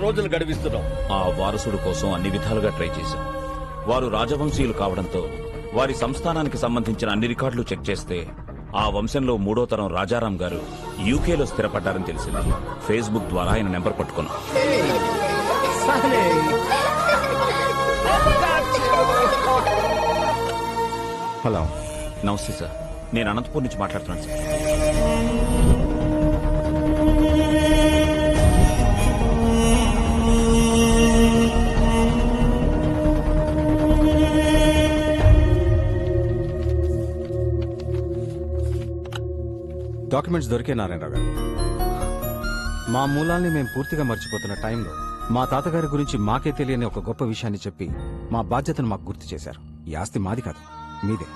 రోజులు గడిపిస్తున్నాం. ఆ వారసుడు కోసం అన్ని విధాలుగా ట్రై చేశాం. వారు రాజవంశీయులు కావడంతో వారి సంస్థానానికి సంబంధించిన అన్ని రికార్డులు చెక్ చేస్తే ఆ వంశంలో 3వ తరం రాజారాం గారు యూకేలో స్థిరపడ్డారని తెలిసింది. ఫేస్బుక్ ద్వారా ఆయన నెంబర్ పట్టుకున్నాం. హలో, నమస్తే సార్, నేను అనంతపూర్ నుంచి మాట్లాడుతున్నాను సార్. డాక్యుమెంట్స్ దొరికే నారాయణరావు గారు. మా మూలాల్ని మేము పూర్తిగా మర్చిపోతున్న టైంలో మా తాతగారి గురించి మాకే తెలియని ఒక గొప్ప విషయాన్ని చెప్పి మా బాధ్యతను మాకు గుర్తు చేశారు. ఈ ఆస్తి మాది కాదు, మీదే.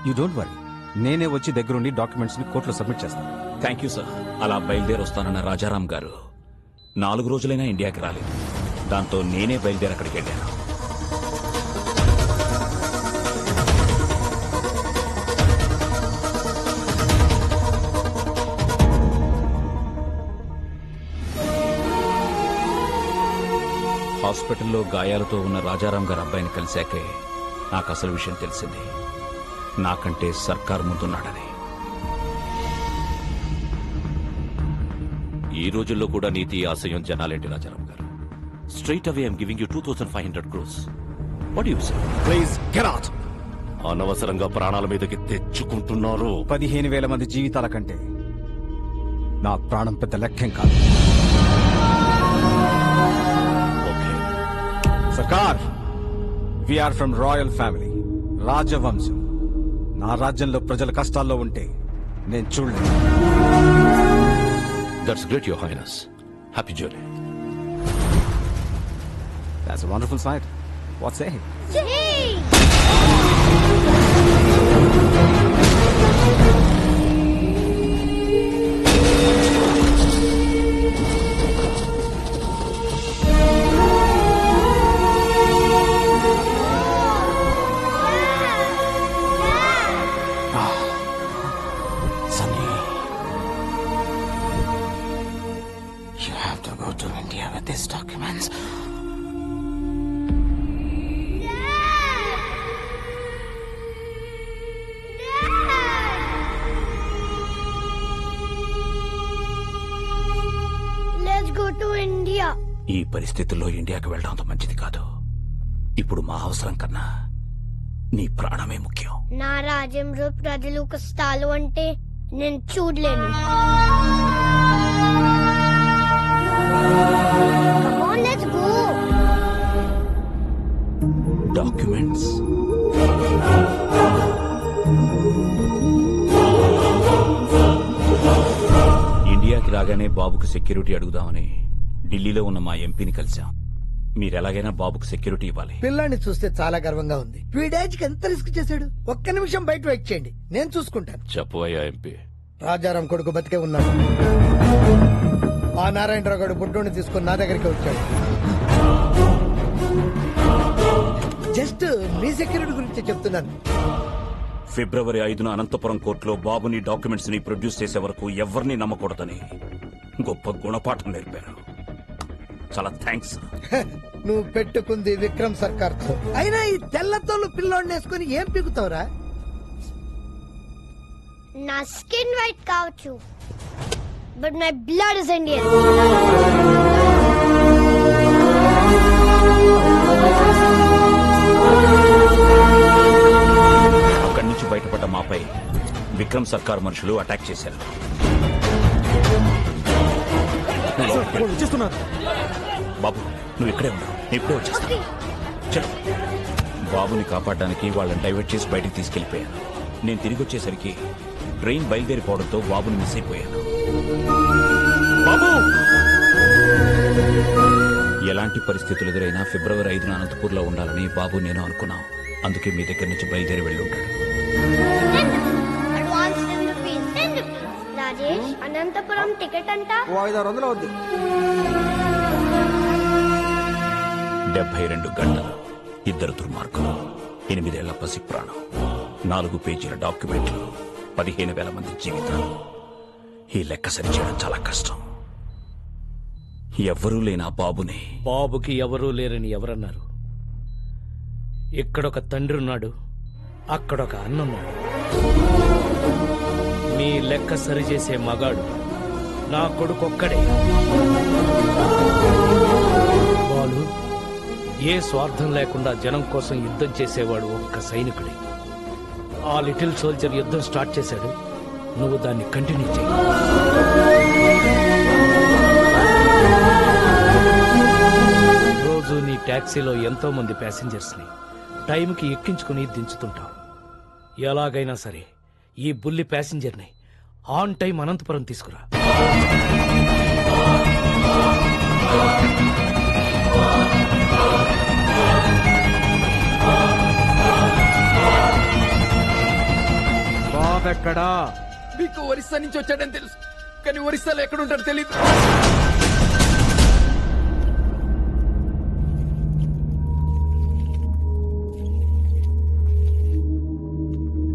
యూ డోంట్ వరీ, నేనే వచ్చి దగ్గరుండి డాక్యుమెంట్స్ ని కోర్టులో సబ్మిట్ చేస్తాను. Thank you sir. అలా బయలుదేరి వస్తానన్న రాజారాం గారు 4 రోజులైనా ఇండియాకి రాలేదు. దాంతో నేనే బయలుదేరి అక్కడికి వెళ్ళాను. హాస్పిటల్లో గాయాలతో ఉన్న రాజారాం గారి అబ్బాయిని కలిశాకే నాకు అసలు విషయం తెలిసింది. నాకంటే సర్కార్ ముందున్నాడని. ఈ రోజుల్లో కూడా నీతి ఆశయం జనాలేంటి రాజారాం గారు? Straight away I'm giving you 2500 crores. What you say? Please get out. అనవసరంగా ప్రాణాల మీదకి తెచ్చుకుంటున్నారు. 15,000 మంది జీవితాల కంటే నా ప్రాణం పెద్ద లెక్కేం కాదు. సర్కార్, వీఆర్ ఫ్రమ్ రాయల్ ఫ్యామిలీ, రాజవంశం. నా రాజ్యంలో ప్రజల కష్టాల్లో ఉంటే నేను చూడలేదు. That's great your highness. Happy journey. That's a wonderful sight. What say? Sunny, you have to go to India with these documents. Let's go to India. ఈ పరిస్థితుల్లో ఇండియాకి వెళ్ళడం అంత మంచిది కాదు. ఇప్పుడు మా అవసరం కన్నా నీ ప్రాణమే ముఖ్యం. నా రాజ్యంలో ప్రజలు కష్టాలు అంటే నేను చూడలేను. Come on, let's go. Documents ఇండియాకి రాగానే బాబుకు సెక్యూరిటీ అడుగుదామని ఢిల్లీలో ఉన్న మా ఎంపీని కలిశాం. మీరెలాగైనా బాబుకు సెక్యూరిటీ ఇవ్వాలి. పిల్లాన్ని చూస్తే చాలా గర్వంగా ఉంది. వీడేజ్కి ఎంత రిస్క్ చేశాడు. ఒక్క నిమిషం బయట వెయిట్ చేయండి, నేను చూసుకుంటాను. చెప్పవయ్యా ఎంపీ. రాజారాం కొడుకు బతికే ఉన్నాడు. ఆ నారాయణరావు గారు బుడ్డోని తీసుకుని నా దగ్గరికి వచ్చాడు. జస్ట్ మీ సెక్యూరిటీ గురించి చెప్తున్నాను. ఫిబ్రవరి 5న అనంతపురం కోర్టులో బాబుని డాక్యుమెంట్స్ ని ప్రొడ్యూస్ చేసే వరకు ఎవరిని నమ్మకూడదని గొప్ప గుణపాఠం నేర్పారు. చాలా థ్యాంక్స్. నువ్వు పెట్టుకుంది విక్రమ్ సర్కార్ తో. అయినా ఈ తెల్లతోలు పిల్లోడిని వేసుకుని ఏం పీకుతావురా? నా స్కిన్ వైట్ కావచ్చు, but my blood is Indian. అక్కడి నుంచి బయటపడ్డ మాపై విక్రమ్ సర్కార్ మనుషులు అటాక్ చేశారు. బాబు, నువ్వు ఇక్కడే ఉన్నావు, ఇప్పుడే వచ్చేస్తా. చలో. బాబుని కాపాడడానికి వాళ్ళని డైవర్ట్ చేసి బయటికి తీసుకెళ్లిపోయాను. నేను తిరిగి వచ్చేసరికి ట్రైన్ బయలుదేరిపోవడంతో బాబుని మిస్ అయిపోయాను. బాబు! ఎలాంటి పరిస్థితులు ఎదురైనా ఫిబ్రవరి 5న అనంతపూర్లో ఉండాలని బాబు నేను అనుకున్నాం. అందుకే మీ దగ్గర నుంచి బయలుదేరి వెళ్ళి ఉంటాడు. Advance 10 rupees. Rajesh, Anantapur ticket అంట 500 అవుద్ది. 72 గంటలు, 2 దుర్మార్గులు, 8 ఏళ్ల పసి ప్రాణం, 4 పేజీల డాక్యుమెంట్లు, 15,000 మంది జీవితాలు. ఈ లెక్క సరిచేయడం చాలా కష్టం. ఎవ్వరూ లేని ఆ బాబుని బాబుకి ఎవరూ లేరని ఎవరన్నారు? ఇక్కడొక తండ్రి ఉన్నాడు, అక్కడొక అన్నున్నాడు. మీ లెక్క సరిచేసే మగాడు నా కొడుకొక్కడే. బాలు ఏ స్వార్థం లేకుండా జనం కోసం యుద్ధం చేసేవాడు ఒక్క సైనికుడే. ఆ లిటిల్ సోల్జర్ యుద్ధం స్టార్ట్ చేశాడు, నువ్వు దాన్ని కంటిన్యూ చేయి. రోజు నీ టాక్సీలో ఎంతో మంది ప్యాసింజర్స్ ని టైంకి ఎక్కించుకుని దించుతుంటావు. ఎలాగైనా సరే ఈ బుల్లి ప్యాసింజర్ ని ఆన్ టైం అనంతపురం తీసుకురా. బాబెక్కడా? మీకు ఒరిస్సా నుంచి వచ్చాడని తెలుసు, కానీ ఒరిస్సాలో ఎక్కడ ఉంటాడో తెలియదు.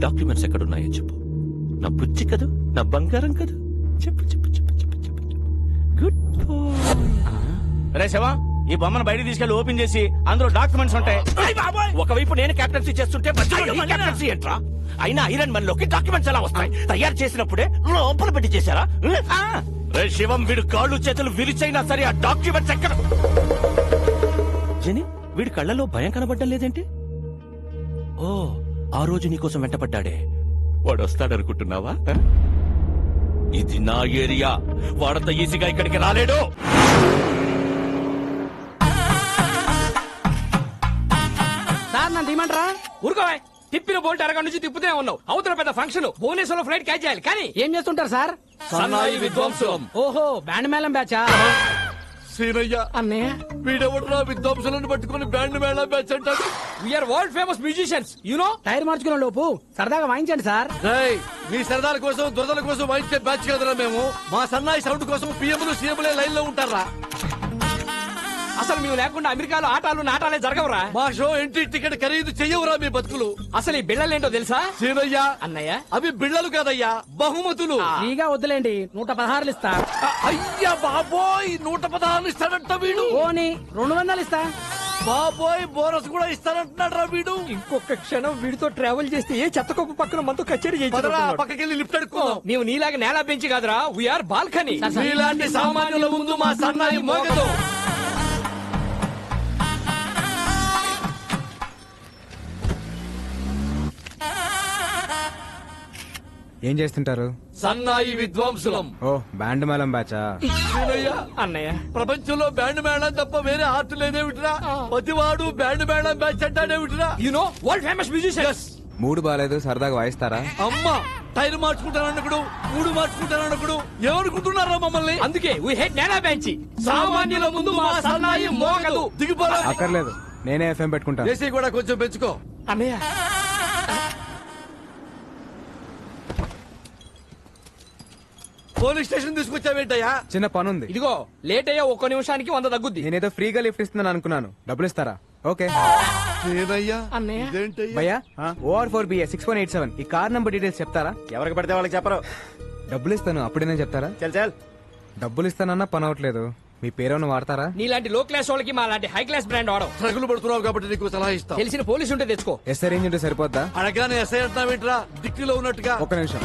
డాక్యుమెంట్స్ ఎక్కడున్నాయో చెప్పు. నా బుజ్జి కదూ, నా బంగారం కదూ. చెప్పు చెప్పు చెప్పు చెప్పు చెప్పు గుడ్ రే శివ, ఈ బొమ్మను బయటికి తీసుకెళ్లి ఓపెన్ చేసి అందులో డాక్యుమెంట్స్ ఉంటాయి. ఒకవైపు నేను కెప్టెన్సీ చేస్తుంటే మధ్యలో నీ కెప్టెన్సీ ఏంట్రా? అయినా ఐరన్ మన్ లోకి డాక్యుమెంట్స్ ఎలా వస్తాయి? తయారు చేసినప్పుడే లోపల పెట్టి చేశారా? రే శివం, వీడు కాళ్ళు చేతులు విరిచైనా సరే ఆ డాక్యుమెంట్స్ ఎక్కడ? జని, వీడి కళ్ళలో భయం కనబడ్డం లేదేంటి? ఓ, ఆ రోజు నీకోసం వెంటపడ్డాడే, వాడు వస్తాడనుకుంటున్నావా? ఇది నా ఏరియా, వాడంత ఈజీగా ఇక్కడికి రాలేడు. సార్ నన్ను తీయమంటారా? ఊరుకోవా, తిప్పిన బోల్ట్ అరగ నుంచి తిప్పుతూనే ఉన్నావు. అవతల పెద్ద ఫంక్షన్, భువనేశ్వరంలో ఫ్లైట్ క్యాచ్ చేయాలి. కానీ ఏం చేస్తుంటారు సార్? సన్నాయి విద్వాంసులం. ఓహో, బ్యాండ్ మేళం బ్యాచా? సీనయ్య, అన్నయ్య, వీడెవడరా విద్వాంసులను పట్టుకుని బ్యాండ్ మేళా బ్యాచ్ అంటాడు? We are world famous musicians, you know. Tyre మార్చుకునే లోపు సరదాగా వాయించండి సార్. రేయ్, మీ సరదాల కోసం దురదల కోసం వాయించే బ్యాచ్ కదరా మేము. మా సన్నాయి సౌండ్ కోసం పిఎంలు సీఎంలే లైన్ లో ఉంటారా? అసలు మేము లేకుండా అమెరికాలో ఆటాలు నాటాలే జరగవురా. మా షో ఎంట్రీ టికెట్ ఖరీదు చెయ్యవురా మీ బతుకులు. అసలు ఈ బిళ్ళలేంటో తెలుసా? సీనయ్య, అన్నయ్య, అవి బిళ్ళలు కాదయ్యా, బహుమతులు. ఫ్రీగా వద్దులేండి, 116 ఇస్తా. అయ్యా బాబోయ్, 116 ఇస్తాడంట వీడు. ఓని 200 ఇస్తా. బాబోయ్, బోనస్ కూడా ఇస్తానంటున్నాడు రా వీడు. ఇంకొక క్షణం వీడితో ట్రావెల్ చేస్తే ఏ చెత్తకొప్పు పక్కన మనతో కచేరీ పదరా, పక్కకెళ్ళి లిఫ్ట్ అడుక్కుందాం. నీవు నీలాగా నేల పెంచి కాదురా, వీఆర్ బాల్కనీ. మీలాంటి సామాన్యుల ముందు మా సన్నాయి మోగదు. ఏం చేస్తుంటారు? సన్నాయి విద్వాంసులం. ఓ, బ్యాండ్ మేళం బ్యాచా? సీనయ్య, అన్నయ్య, ప్రపంచంలో బ్యాండ్ మేళం తప్ప వేరే ఆర్ట్ లేదేమిట్రా? ప్రతివాడు బ్యాండ్ మేళం బ్యాచ్ అంటాడేమిట్రా? You know world famous musicians. మూడు బాలేదు, సరదాగా వాయిస్తారా? అమ్మా, టైర్ మార్చుకుంటానన్నకుడు, మూడు మార్చుకుంటానన్నకుడు ఏమనుకుంటున్నారా మమ్మల్ని? అందుకే వి హేట్ నేల బెంచి. సామాన్యుల ముందు మా సన్నాయి మోగదు. దిగిపోరా. అక్కర్లేదు, నేనే ఎఫ్ఎం పెట్టుకుంటాను. ఏసీ కూడా కొంచెం పెంచుకో. అన్నయ్య, పోలీస్ స్టేషన్ తీసుకొచ్చావేంటయ్యా? చిన్న పనుంది. ఇదిగో లేట్ అయ్యా, 1 నిమిషానికి 100 తగ్గుద్ది. నేనేదో ఫ్రీగా లిఫ్ట్ ఇస్తున్నాను అనుకున్నాను, డబ్బులు ఇస్తారా? ఓకే. ఏనయ్యా, అన్నయ్య, ఇదేంటయ్యా? భయ్యా, OR4BA 6187 ఈ కార్ నంబర్ డీటెయిల్స్ చెప్తారా? ఎవరికి పడితే వాళ్ళకి చెప్పరు. డబ్బులు ఇస్తాను, అప్పుడేనే చెప్తారా? చల్ డబ్బులు ఇస్తానన్నా పని అవట్లేదు, మీ పేరేమన్నా వాడతారా? నీలాంటి లో క్లాస్ వాళ్ళకి మా లాంటి హై క్లాస్ బ్రాండ్ వాడవు. ట్రగులు పడుతున్నావు కాబట్టి నీకు సలహా ఇస్తా. తెలిసిన పోలీసు ఉంటే తెచ్చుకో. ఎస్ఐ రేంజ్ ఉంటే సరిపోద్దా? అడగానే ఎస్ఐ అంటున్నావేంట్రా, దిక్కులో ఉన్నట్టుగా. ఒక్క నిమిషం.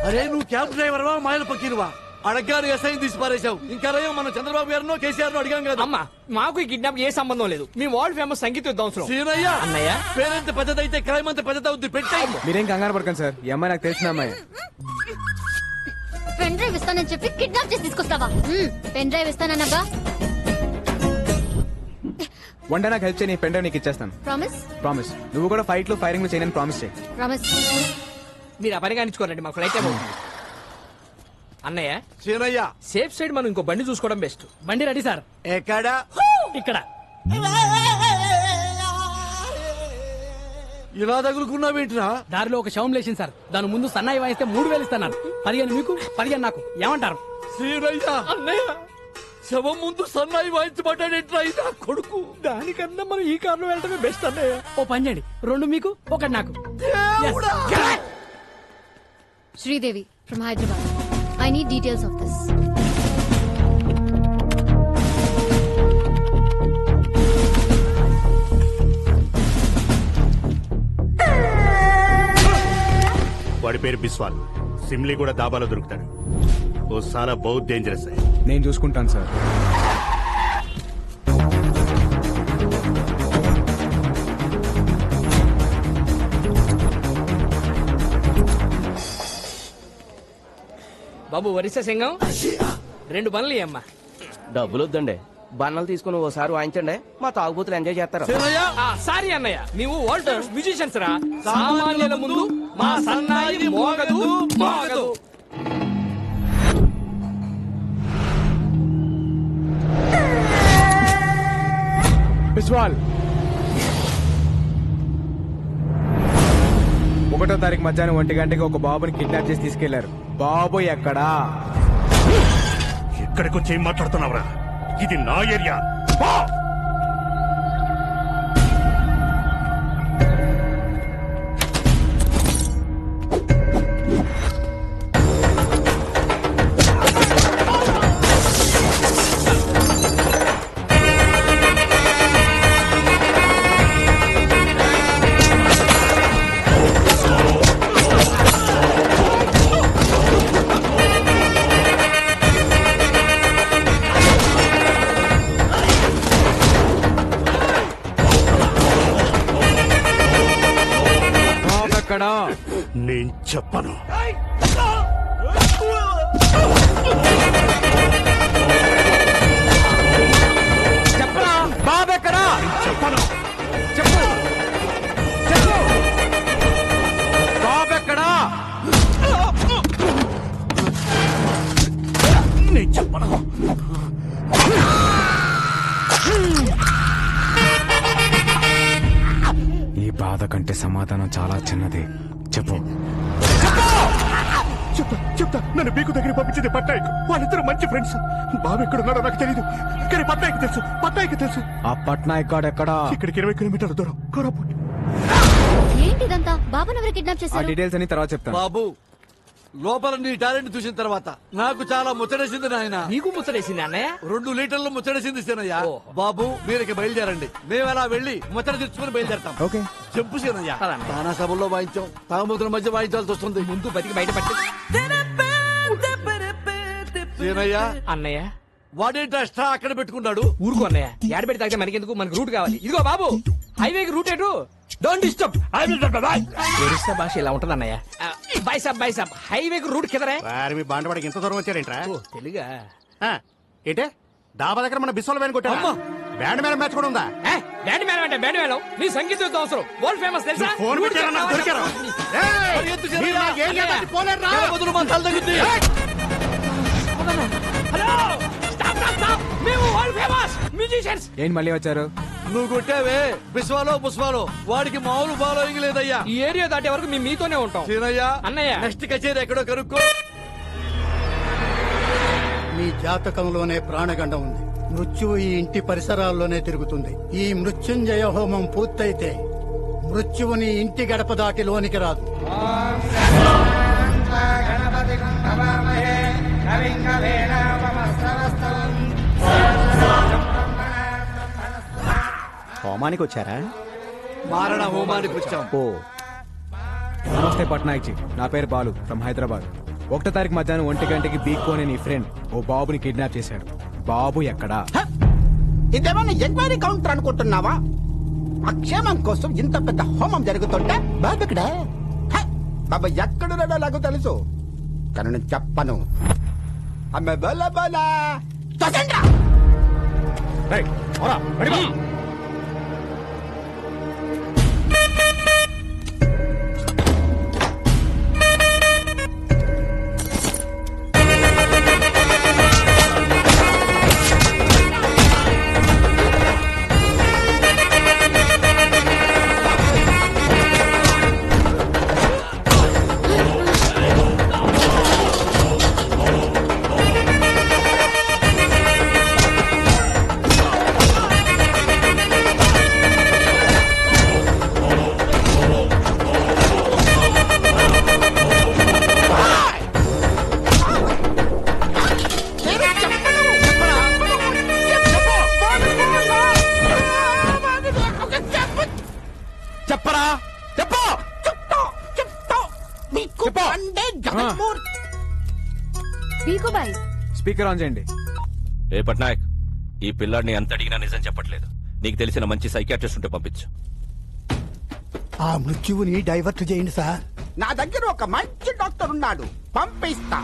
అరే, నువ్వు క్యాబ్ డ్రైవర్వా, మాయల పక్కీరువా? అడగానే ఎస్ఐ తీసి పారేశావు. ఇంకా రయ్యం, మన చంద్రబాబు గారినో కేసీఆర్ నో అడిగాం కదా. అమ్మా, మాకు ఈ కిడ్నాప్ ఏ సంబంధం లేదు. మీ వరల్డ్ ఫేమస్ సంగీత విద్వాంసులు. సీనయ్య, అన్నయ్య, పేరెంత పెద్దదైతే క్రైమ్ అంత పెద్దదవుద్ది. పెట్టాయి. మీరేం కంగారు పడకండి సార్, ఈ అమ్మాయి నాకు తెలిసిన అమ్మాయి. పెన్ డ్రైవ్ ఇస్తానని చెప్పి కిడ్నాప్ చేసి తీసుకొస్తావా? పెన్ డ్రైవ్ ఇస్తానన్నగా. వన్ డే నాకు హెల్ప్ చేయి, పెన్ డ్రైవ్ నీకు ఇచ్చేస్తాను. ప్రామిస్? ప్రామిస్. నువ్వు కూడా ఫైట్ లో ఫైరింగ్ లో చేయని ప్రామిస్ చేయి. ప్రామిస్. మీరు ఆ పని కానిచ్చుకోరండి, మా ఫ్లైట్ టైం అవుతుంది. అన్నయ్య, సీనయ్య, సేఫ్ సైడ్ మనం ఇంకో బండి చూసుకోవడం బెస్ట్. బండి రెడీ సార్. ఎక్కడా? ఇక్కడ. ఇలా తగులుకున్నావేంట్రా? దారిలో ఒక శవం లేచింది సార్, దాని ముందు సన్నాయి వాయిస్తే 3000 ఇస్తాను. 15 మీకు, 15 నాకు. ఏమంటారు? సీనయ్య, అన్నయ్య, శవం ముందు సన్నాయి వాయించబడ్డాడేంట్రా ఈ నా కొడుకు. దానికన్నా మనం ఈ కారులో వెళ్ళటమే బెస్ట్ అన్నయ్య. ఓ పని చేయండి, 2 మీకు 1 నాకు. దేవుడా! Sridevi from Hyderabad. I need details of this. వాడి పేరు బిస్వాల్. సిమ్లీ కూడా దాబాలో దొరుకుతాడు. ఓ సాలా బహుత్ డేంజరస్. నేను చూసుకుంటాను సార్. బాబు వరిస సింగం 2 పనులు అమ్మా. డబ్బులు వద్దండి, బన్నలు తీసుకుని ఓసారి వాయించండి, మా తాగుబోతులు ఎంజాయ్ చేస్తారు. సీనయ్య, సారీ అన్నయ్య, మేము వరల్డ్ మ్యూజిషియన్స్ రా. సామాన్యుల ముందు మా సన్నాయి మోగదు మోగదు. బిస్వాల్ 1వ తారీఖు మధ్యాహ్నం 1 గంటకి ఒక బాబుని కిడ్నాప్ చేసి తీసుకెళ్లారు. బాబు ఎక్కడా? ఎక్కడికి వచ్చి ఏం మాట్లాడుతున్నావురా? ఇది నా ఏరియా. పో! నేను చెప్పను. చెప్పరా బాబు ఎక్కడా? చెప్పను. చెప్పు చెప్పు, బాబు ఎక్కడా? నేను చెప్పను. ఈ బాధ కంటే సమాధానం చాలా చిన్నది. చెప్పు. చెప్తా. నన్ను బీకు దగ్గర పంపించింది పట్నాయక్. వాళ్ళిద్దరు మంచి ఫ్రెండ్స్. బాబు ఎక్కడున్నాడో నాకు తెలీదు, కానీ పట్నాయక్ తెలుసు. ఆ పట్నాయక్ గాడు ఎక్కడా? ఇక్కడికి 20 కిలోమీటర్ల దూరం, కోరాపుట్. ఏంటిదంతా? బాబాను ఎవరు కిడ్నాప్ ఆ చేశారు? డీటెయిల్స్ అని తర్వాత చెప్తాను. బాబు, లోపల నీ టాలెంట్ చూసిన తర్వాత నాకు చాలా ముచ్చటేసింది నాయన. నీకు ముచ్చటేసింది అన్నయ్య? 2 లీటర్లు ముచ్చటేసింది సీనయ్య. ఓ. బాబు మీరకి బయలుదేరండి, మేము అలా వెళ్ళి ముచ్చట తెచ్చుకుని బయలుదేరతాం. ఓకే. చెప్పు సీనయ్య. పదండి. తానా సభల్లో వాయించాం, తాగుమతుల మధ్య వాయించాల్సి వస్తుంది. ముందు బతికి బయట పట్టి. సీనయ్య, అన్నయ్య వాడేంటి అష్టా అక్కడ పెట్టుకున్నాడు? ఊరుకో అన్నయ్య, యాడ్ పెట్టి తాగితే మనకెందుకు, మనకు రూట్ కావాలి. ఇదిగో బాబు, హైవేకి రూట్ ఎటు? Don't disturb. ఒరిస్సా భాష ఇలా ఉంటది అన్నయ్య. బై సాబ్ హైవేకి రూట్ కిదరే. మీ బాండవాడికి ఇంత దూరం వచ్చారేంట్రా? ఓ తెలుగా? ఏంటే డాబా దగ్గర మన బిస్వాల్ వ్యాన్ కొట్టా. అమ్మా! బ్యాండ్ మేళం మ్యాచ్ కూడా ఉందా? బ్యాండ్ మేళం అంటే బ్యాండ్ మేళం, నీ సంగీతం అవసరం. వరల్డ్ ఫేమస్ తెలుసా? ఫోన్ కొట్టారా? నాకు దొరికారా? ఏయ్! పరిగెత్తు సీనయ్య. మీరు నా ఏరియా దాటి పోలేరురా? జనపదులు మా తల తగ్గుద్ది. Hello, stop. మేము వరల్డ్ ఫేమస్ మ్యూజిషియన్స్. ఏంటి మళ్ళీ వచ్చారు? నువ్వు కొట్టావే బిస్వాలో పుష్పాలో, వాడికి మామూలు ఫాలోయింగ్ లేదయ్యా. ఈ ఏరియా దాటే వరకు మేము మీతోనే ఉంటాం. సీనయ్య, అన్నయ్య. నెక్స్ట్ కచేరీ ఎక్కడో కనుక్కో. మీ జాతకంలోనే ప్రాణగండం ఉంది. మృత్యువు ఈ ఇంటి పరిసరాల్లోనే తిరుగుతుంది. ఈ మృత్యుంజయ హోమం పూర్తయితే మృత్యువుని ఇంటి గడప దాటి లోనికి రాదు. హోమానికి వచ్చారా? మారణ హోమానికి వచ్చాం. ఓ నమస్తే పట్నాయక్ జీ, నా పేరు బాలు ఫ్రమ్ హైదరాబాద్. 1వ తారీఖు మధ్యాహ్నం 1 గంటకి బీక్ అనే నీ ఫ్రెండ్ ఓ బాబుని కిడ్నాప్ చేశాడు. బాబు ఎక్కడా? ఇదేమన్నా ఎంక్వైరీ కౌంటర్ అనుకుంటున్నావా? అక్షేమం కోసం ఇంత పెద్ద హోమం జరుగుతుంటే బాబు ఎక్కడా? బాబా ఎక్కడున్నాడో నాకు తెలుసు, కానీ నేను చెప్పను. అమ్మ బోలా బోలా తొసండ్రా. స్పీకర్ ఆన్ చేయండి. ఏ పట్నాయక్, ఈ పిల్లాడిని ఎంత అడిగినా నిజం చెప్పట్లేదు. నీకు తెలిసిన మంచి సైకాట్రిస్ట్ ఉంటే పంపించు. ఆ మృత్యువుని డైవర్ట్ చేయండి సార్. నా దగ్గర ఒక మంచి డాక్టర్ ఉన్నాడు, పంపిస్తా.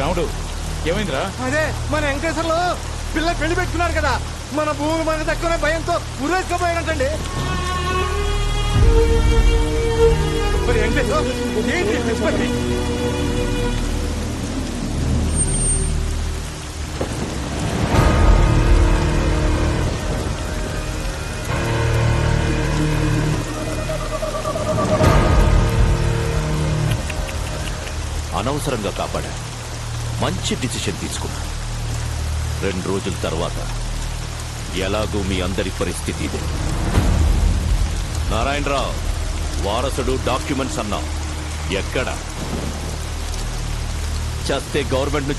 రాముడు ఏమైందిరా? అదే మన వెంకటేశ్వర్లు పిల్ల పెళ్లి పెట్టుకున్నాడు కదా, మన భూమి మనకు తక్కువ భయంతో ఉరేసుకోపోయాడంటండి. మరి వెంకటేశ్వర ఏంటి నిష్పత్తి? అనవసరంగా కాపాడా. మంచి డిసిషన్ తీసుకున్నా. 2 రోజుల తర్వాత ఎలాగూ మీ అందరి పరిస్థితి ఇదే. నారాయణరావు వారసుడు డాక్యుమెంట్స్ అన్నావు, ఎక్కడ? చస్తే గవర్నమెంట్ నుంచి